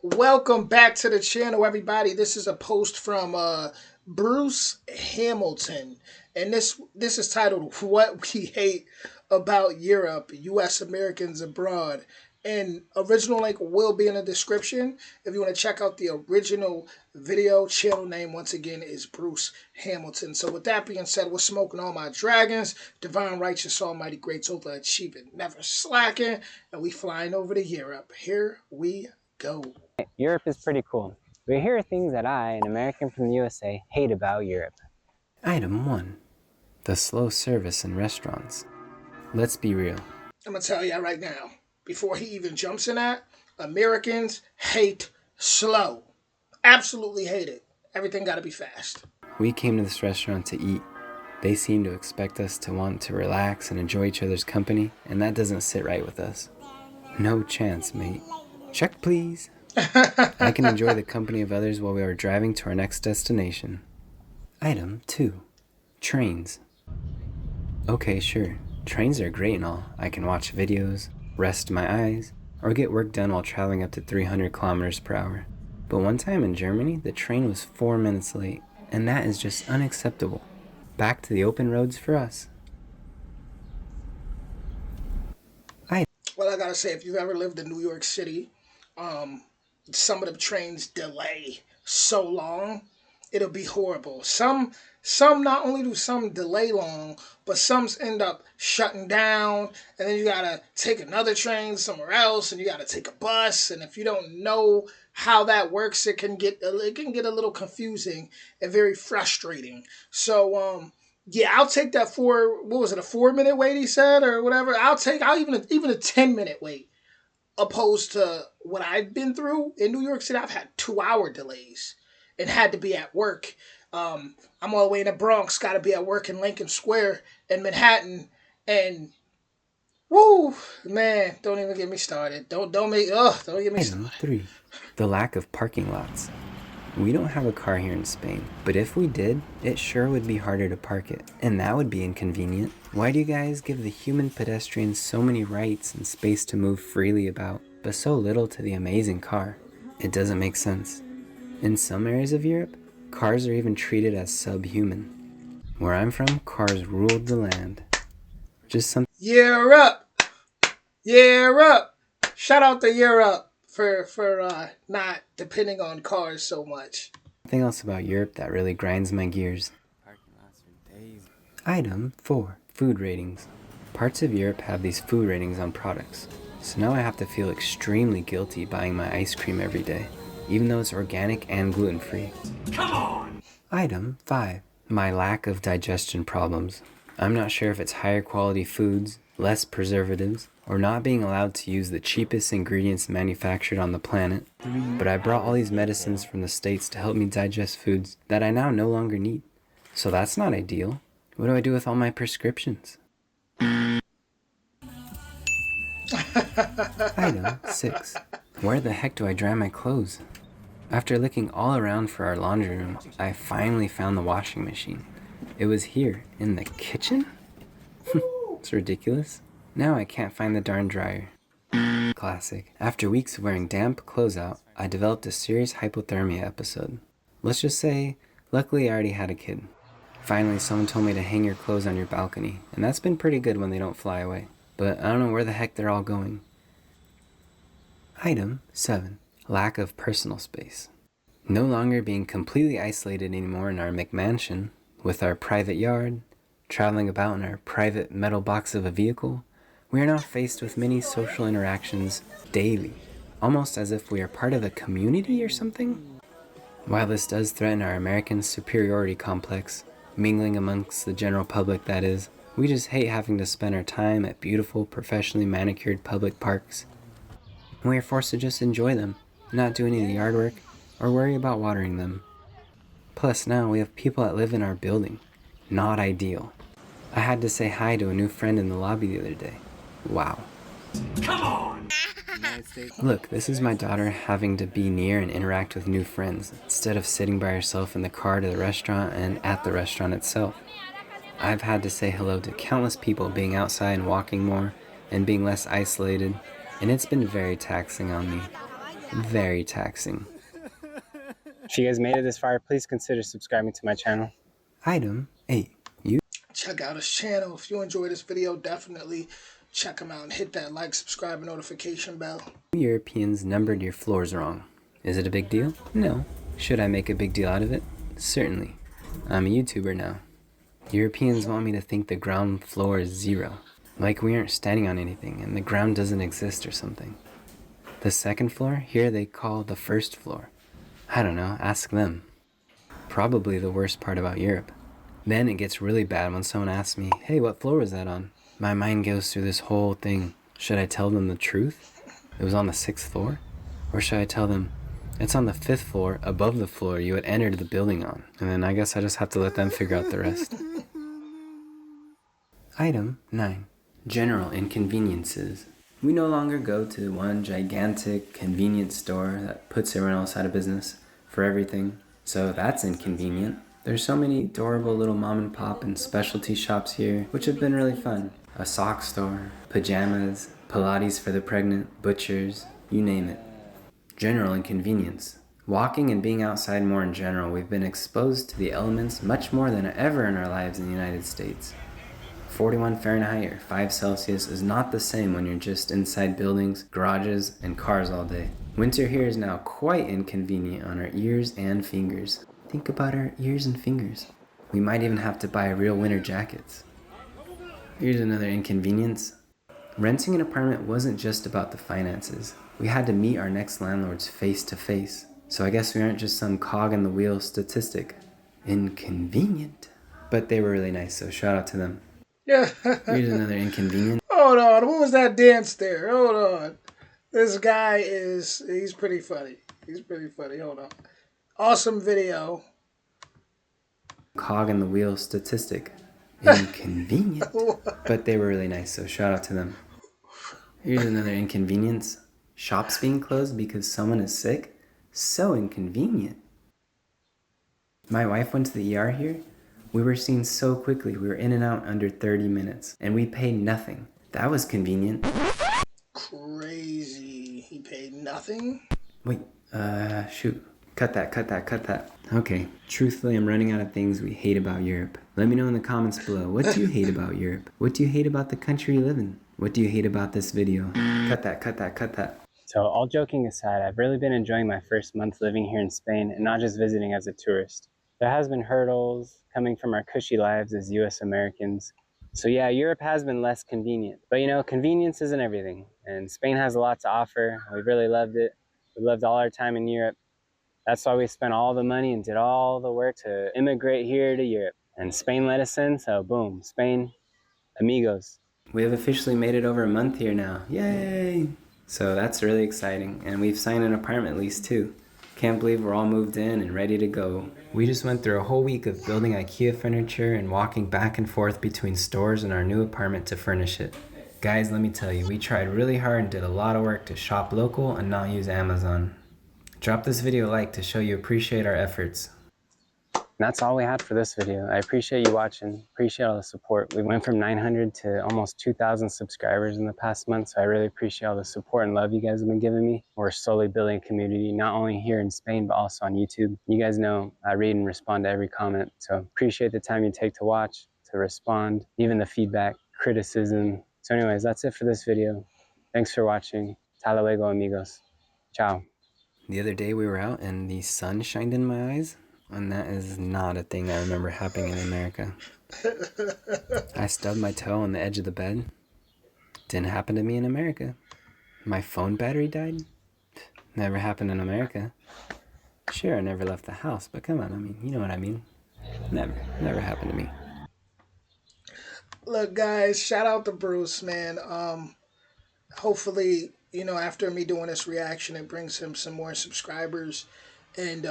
Welcome back to the channel, everybody. This is a post from Bruce Hamilton, and this is titled "What We Hate About Europe: U.S. Americans Abroad." And original link will be in the description if you want to check out the original video. Channel name once again is Bruce Hamilton. So with that being said, we're smoking all my dragons, divine, righteous, almighty, greats, overachieving, never slacking, and we flying over to Europe. Here we go. Europe is pretty cool. But here are things that I, an American from the USA, hate about Europe. Item 1. The slow service in restaurants. Let's be real. I'm going to tell you right now, before he even jumps in that, Americans hate slow. Absolutely hate it. Everything got to be fast. We came to this restaurant to eat. They seem to expect us to want to relax and enjoy each other's company, and that doesn't sit right with us. No chance, mate. Check, please. I can enjoy the company of others while we are driving to our next destination. Item 2. Trains. Okay, sure. Trains are great and all. I can watch videos, rest my eyes, or get work done while traveling up to 300 kilometers per hour. But one time in Germany, the train was 4 minutes late, and that is just unacceptable. Back to the open roads for us. Well, I got to say, if you've ever lived in New York City, some of the trains delay so long, it'll be horrible. Some not only do some delay long, but some end up shutting down, and then you gotta take another train somewhere else, and you gotta take a bus. And if you don't know how that works, it can get a little confusing and very frustrating. So yeah, I'll take that for what was it, a 4 minute wait he said or whatever. I'll even a 10 minute wait opposed to what I've been through in New York City. I've had 2 hour delays and had to be at work. I'm all the way in the Bronx, got to be at work in Lincoln Square in Manhattan, and woo, man, don't even get me started. Don't get me Item started. 3. The lack of parking lots. We don't have a car here in Spain, but if we did, it sure would be harder to park it, and that would be inconvenient. Why do you guys give the human pedestrians so many rights and space to move freely about, but so little to the amazing car? It doesn't make sense. In some areas of Europe, cars are even treated as subhuman. Where I'm from, cars ruled the land. Just something Europe, Europe. Shout out to Europe for not depending on cars so much. else about Europe that really grinds my gears. Item 4. Food ratings. Parts of Europe have these food ratings on products, so now I have to feel extremely guilty buying my ice cream every day, even though it's organic and gluten-free. Come on! Item 5. My lack of digestion problems. I'm not sure if it's higher quality foods, less preservatives, or not being allowed to use the cheapest ingredients manufactured on the planet, but I brought all these medicines from the States to help me digest foods that I now no longer need. So that's not ideal. What do I do with all my prescriptions? Item 6. Where the heck do I dry my clothes? After looking all around for our laundry room, I finally found the washing machine. It was here, in the kitchen? It's ridiculous. Now I can't find the darn dryer. Classic. After weeks of wearing damp clothes out, I developed a serious hypothermia episode. Let's just say, luckily I already had a kid. Finally, someone told me to hang your clothes on your balcony, and that's been pretty good when they don't fly away. But I don't know where the heck they're all going. Item 7. Lack of personal space. No longer being completely isolated anymore in our McMansion, with our private yard, traveling about in our private metal box of a vehicle, we are now faced with many social interactions daily, almost as if we are part of a community or something. While this does threaten our American superiority complex, mingling amongst the general public that is, we just hate having to spend our time at beautiful, professionally manicured public parks. We are forced to just enjoy them, not do any of the yard work, or worry about watering them. Plus now we have people that live in our building. Not ideal. I had to say hi to a new friend in the lobby the other day. Wow. Come on! Look, this is my daughter having to be near and interact with new friends, instead of sitting by herself in the car to the restaurant and at the restaurant itself. I've had to say hello to countless people being outside and walking more, and being less isolated, and it's been very taxing on me. very taxing. If you guys made it this far, please consider subscribing to my channel. Item 8. Check out his channel. If you enjoyed this video, definitely check him out and hit that like, subscribe, and notification bell. You Europeans numbered your floors wrong. Is it a big deal? No. Should I make a big deal out of it? Certainly. I'm a YouTuber now. Europeans want me to think the ground floor is 0. Like we aren't standing on anything and the ground doesn't exist or something. The second floor, here they call the first floor. I don't know, ask them. Probably the worst part about Europe. Then it gets really bad when someone asks me, hey, what floor was that on? My mind goes through this whole thing. Should I tell them the truth? It was on the 6th floor? Or should I tell them, it's on the 5th floor, above the floor you had entered the building on? And then I guess I just have to let them figure out the rest. Item 9. General inconveniences. We no longer go to one gigantic convenience store that puts everyone else out of business for everything. So that's inconvenient. There's so many adorable little mom and pop and specialty shops here, which have been really fun. A sock store, pajamas, Pilates for the pregnant, butchers, you name it. General inconvenience. Walking and being outside more in general, we've been exposed to the elements much more than ever in our lives in the United States. 41 Fahrenheit or 5 Celsius is not the same when you're just inside buildings, garages, and cars all day. Winter here is now quite inconvenient on our ears and fingers. Think about our ears and fingers. We might even have to buy real winter jackets. Here's another inconvenience. Renting an apartment wasn't just about the finances. We had to meet our next landlords face to face. So I guess we aren't just some cog in the wheel statistic. Inconvenient. But they were really nice, so shout out to them. Yeah. Here's another inconvenience. Hold on. What was that dance there? Hold on. This guy he's pretty funny. He's pretty funny. Hold on. Awesome video. Cog in the wheel statistic. Inconvenient. But they were really nice, so shout out to them. Here's another inconvenience. Shops being closed because someone is sick? So inconvenient. My wife went to the ER here. We were seen so quickly. We were in and out under 30 minutes. And we paid nothing. That was convenient. Crazy. He paid nothing? Wait, shoot. Cut that. Okay, truthfully, I'm running out of things we hate about Europe. Let me know in the comments below. What do you hate about Europe? What do you hate about the country you live in? What do you hate about this video? Cut that. So all joking aside, I've really been enjoying my first month living here in Spain and not just visiting as a tourist. There has been hurdles coming from our cushy lives as US Americans. So yeah, Europe has been less convenient. But you know, convenience isn't everything. And Spain has a lot to offer. We really loved it. We loved all our time in Europe. That's why we spent all the money and did all the work to immigrate here to Europe. And Spain let us in, so boom, Spain, amigos. We have officially made it over a month here now. Yay! So that's really exciting. And we've signed an apartment lease too. Can't believe we're all moved in and ready to go. We just went through a whole week of building IKEA furniture and walking back and forth between stores and our new apartment to furnish it. Guys, let me tell you, we tried really hard and did a lot of work to shop local and not use Amazon. Drop this video a like to show you appreciate our efforts. And that's all we had for this video. I appreciate you watching, appreciate all the support. We went from 900 to almost 2,000 subscribers in the past month, so I really appreciate all the support and love you guys have been giving me. We're slowly building a community, not only here in Spain, but also on YouTube. You guys know I read and respond to every comment, so appreciate the time you take to watch, to respond, even the feedback, criticism. So anyways, that's it for this video. Thanks for watching. Hasta luego, amigos. Ciao. The other day we were out and the sun shined in my eyes, and that is not a thing I remember happening in America. I stubbed my toe on the edge of the bed. Didn't happen to me in America. My phone battery died. Never happened in America. Sure, I never left the house, but come on, I mean, you know what I mean. Never happened to me. Look, guys, shout out to Bruce, man. Hopefully, you know, after me doing this reaction, it brings him some more subscribers, and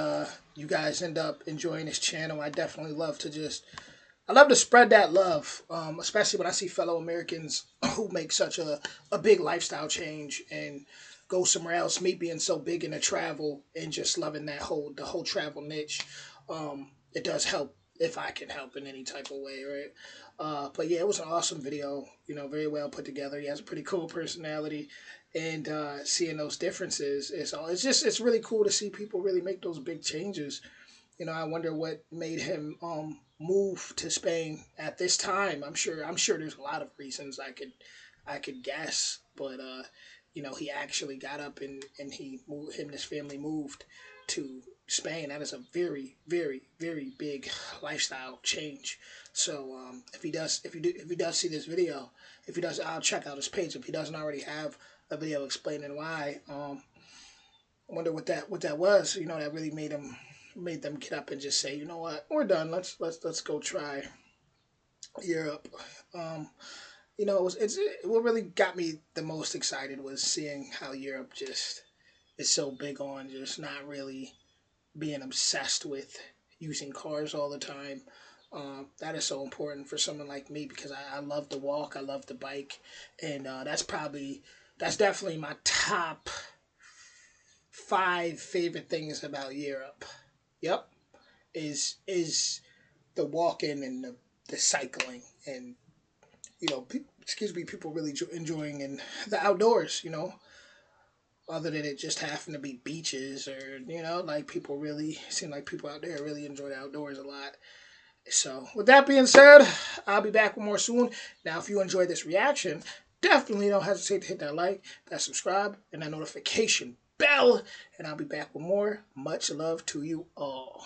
you guys end up enjoying his channel. I definitely love to spread that love, especially when I see fellow Americans who make such a big lifestyle change and go somewhere else. Me being so big into travel and just loving the whole travel niche, it does help if I can help in any type of way, right? But yeah, it was an awesome video, you know, very well put together. He has a pretty cool personality, and seeing those differences is all. It's really cool to see people really make those big changes. You know, I wonder what made him move to Spain at this time. I'm sure there's a lot of reasons I could guess, but you know, he actually got up and he moved, him and his family moved to Spain. That is a very, very, very big lifestyle change. So if he does see this video, if he does, I'll check out his page. If he doesn't already have a video explaining why, I wonder what that was. You know, that really made them get up and just say, you know what, we're done. Let's go try Europe. Um, you know, what really got me the most excited was seeing how Europe just is so big on just not really being obsessed with using cars all the time. That is so important for someone like me because I love to walk, I love to bike, and that's definitely my top five favorite things about Europe. Yep, is the walking and the cycling and excuse me, people really enjoying and the outdoors. You know, other than it just having to be beaches or like people really seem like people out there really enjoy the outdoors a lot. So with that being said, I'll be back with more soon. Now, if you enjoyed this reaction, definitely don't hesitate to hit that like, that subscribe, and that notification bell. And I'll be back with more. Much love to you all.